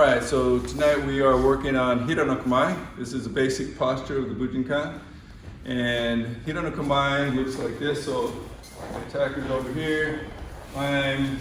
Alright, so tonight we are working on Hira no kamae. This is a basic posture of the Bujinkan. And Hira no kamae looks like this. So my attacker's over here. I'm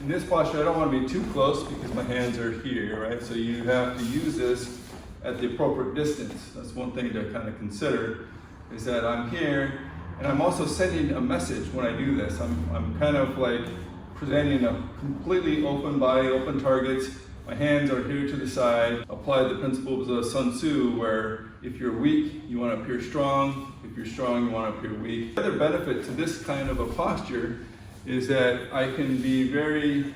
in this posture. I don't want to be too close because my hands are here, right? So you have to use this at the appropriate distance. That's one thing to kind of consider, is that I'm here and I'm also sending a message when I do this. I'm kind of like presenting a completely open body, open targets. My hands are here to the side. Apply the principles of Sun Tzu, where if you're weak, you want to appear strong. If you're strong, you want to appear weak. The other benefit to this kind of a posture is that I can be very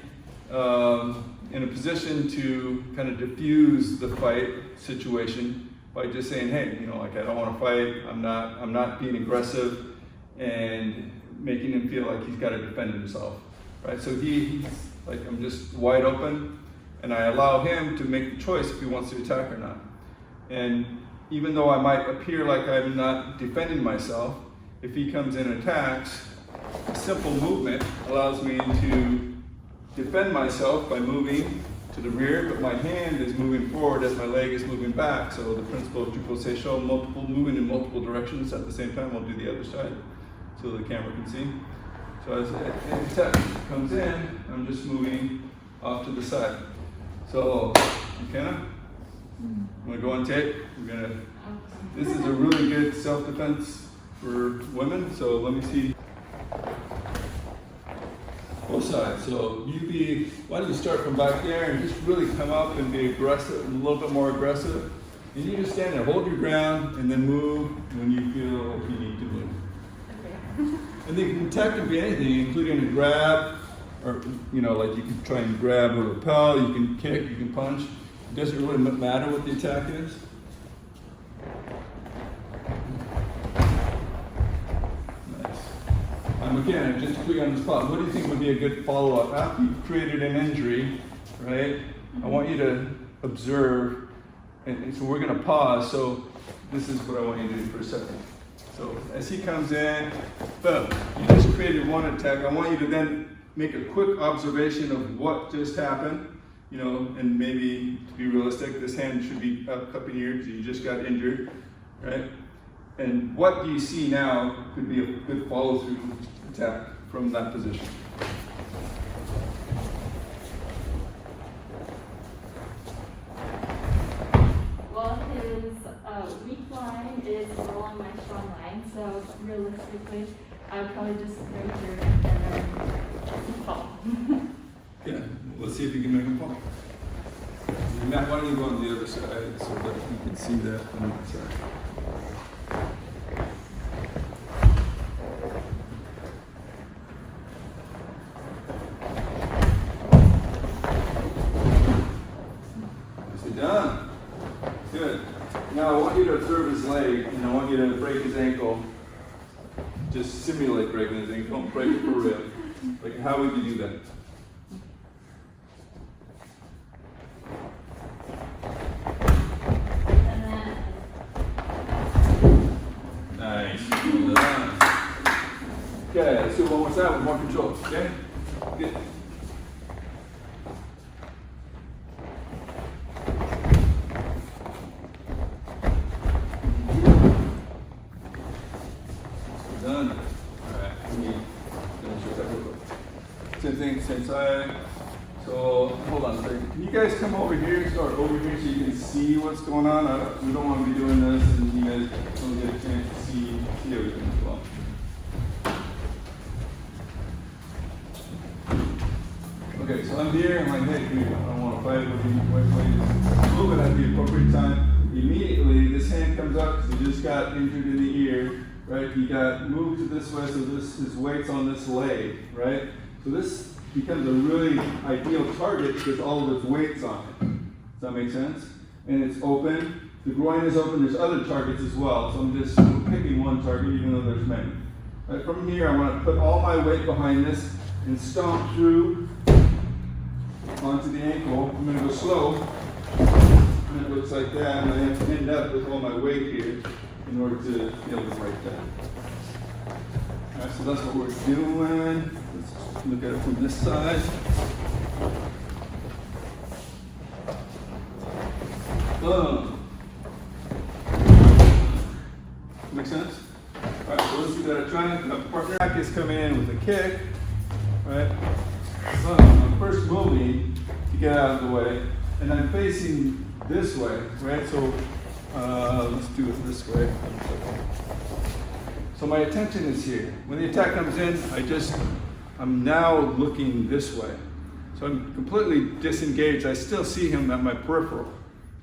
in a position to kind of diffuse the fight situation by just saying, hey, like I don't want to fight. I'm not being aggressive, and making him feel like he's got to defend himself, right? So he's like, I'm just wide open. And I allow him to make the choice if he wants to attack or not. And even though I might appear like I'm not defending myself, if he comes in and attacks, a simple movement allows me to defend myself by moving to the rear, but my hand is moving forward as my leg is moving back. So the principle of Jupo Seisho, moving in multiple directions at the same time. I'll do the other side so the camera can see. So as an attack comes in, I'm just moving off to the side. So, McKenna, I'm gonna go on tape. This is a really good self-defense for women. So let me see. Both sides. So why don't you start from back there and just really come up and be aggressive, a little bit more aggressive. And you just stand there, hold your ground, and then move when you feel like you need to move. Okay. And the attack can be anything, including a grab. Or, like you can try and grab or repel, you can kick, you can punch. It doesn't really matter what the attack is. Nice. Again, just to put you on the spot, what do you think would be a good follow-up? After you've created an injury, right? I want you to observe, and so we're gonna pause, so this is what I want you to do for a second. So as he comes in, boom, you just created one attack. I want you to then make a quick observation of what just happened, and maybe to be realistic, this hand should be up in here because you just got injured, right? And what do you see now could be a good follow-through attack from that position. Well, his weak line is rolling my strong line, so realistically, I would probably just go through and then fall. Yeah, let's see if you can make him fall. Matt, why don't you go on the other side so that you can see that on the side. Nicely done. Good. Now I want you to observe his leg, and I want you to break his ankle. Just simulate breaking his ankle, don't break it for real. Like, how would you do that? Nice. Well done. Okay, let's do one more side with more control. Okay? Good. Done. Alright, let me finish that real quick. Same thing, same side. So, hold on a second. Can you guys come over here, start over here so you can see what's going on? We don't want to be doing this and you guys don't get a chance to see everything as well. Okay, so I'm here, I'm like, hey, dude, I don't want to fight with you. Wait, move it at the appropriate time. Immediately, this hand comes up because he just got injured in the ear. Right, he got moved to this way, so his weight's on this leg, right? So this becomes a really ideal target because all of his weight's on it. Does that make sense? And it's open. The groin is open. There's other targets as well. So I'm just picking one target, even though there's many. Right, from here, I want to put all my weight behind this and stomp through onto the ankle. I'm going to go slow, and it looks like that, and I have to end up with all my weight here in order to be able to break that. All right, so that's what we're doing. Let's look at it from this side. boom. Make sense? All right, so let's do that. Trying my partner is coming in with a kick, right? Boom. I'm first moving to get out of the way, and I'm facing this way, right? So let's do it this way. So my attention is here. When the attack comes in, I'm now looking this way. So I'm completely disengaged. I still see him at my peripheral,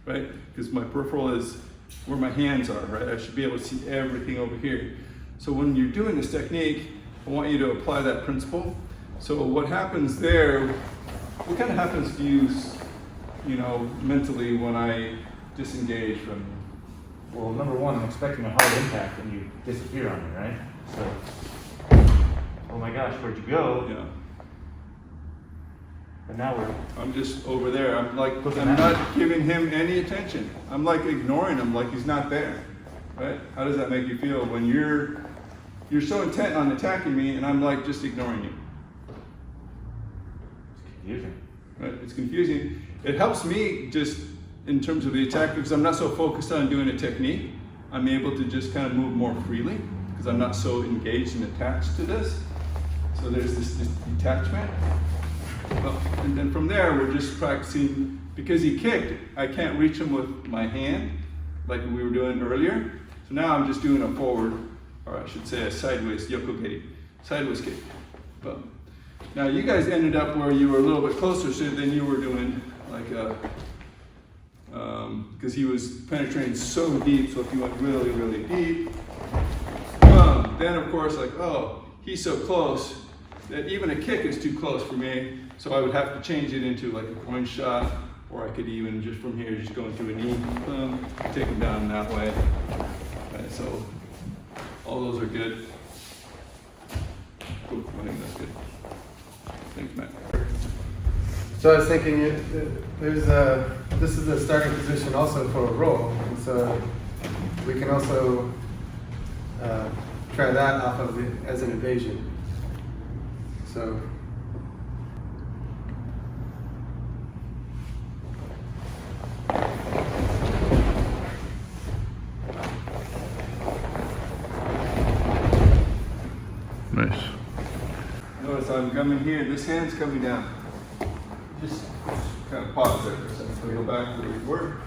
right? Because my peripheral is where my hands are, right? I should be able to see everything over here. So when you're doing this technique, I want you to apply that principle. So what happens there, what kind of happens to you, mentally when I disengage from you? Well, number one, I'm expecting a hard impact and you disappear on me, right? So, oh my gosh, where'd you go? Yeah. And now I'm just over there. I'm like, Looking I'm at not giving him any attention. I'm like ignoring him like he's not there, right? How does that make you feel when you're so intent on attacking me and I'm like just ignoring you? it's confusing. Right? It's confusing. It helps me just in terms of the attack because I'm not so focused on doing a technique. I'm able to just kind of move more freely because I'm not so engaged and attached to this. So there's this detachment. And then from there, we're just practicing, because he kicked, I can't reach him with my hand like we were doing earlier. So now I'm just doing a forward, or I should say a sideways yokogeri, sideways kick. Boom. Now you guys ended up where you were a little bit closer, so then you were doing like a, because he was penetrating so deep, so if you went really, really deep, then of course like, oh, he's so close that even a kick is too close for me, so I would have to change it into like a coin shot, or I could even just from here, just go into a knee, take him down that way. Right, so all those are good. Cool, I think that's good. Thanks, Matt. So I was thinking, this is the starting position also for a roll, and so we can also try that off of it as an evasion. So. Nice. Notice I'm coming here, this hand's coming down. Just kind of pause there for a second, so we go back to where we were.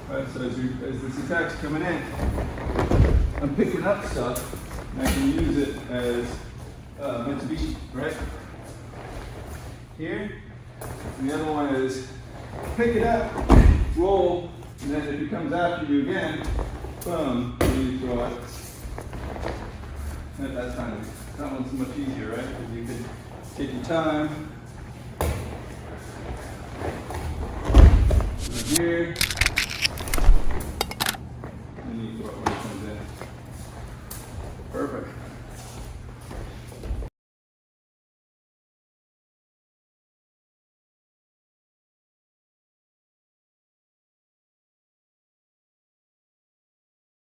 Right, so as this attack's coming in, I'm picking up stuff, and I can use it as meant to be, right? Here, and the other one is pick it up, roll, and then if it comes after you again, boom, and you throw it. At that time, that one's much easier, right? Because you can take your time. Here.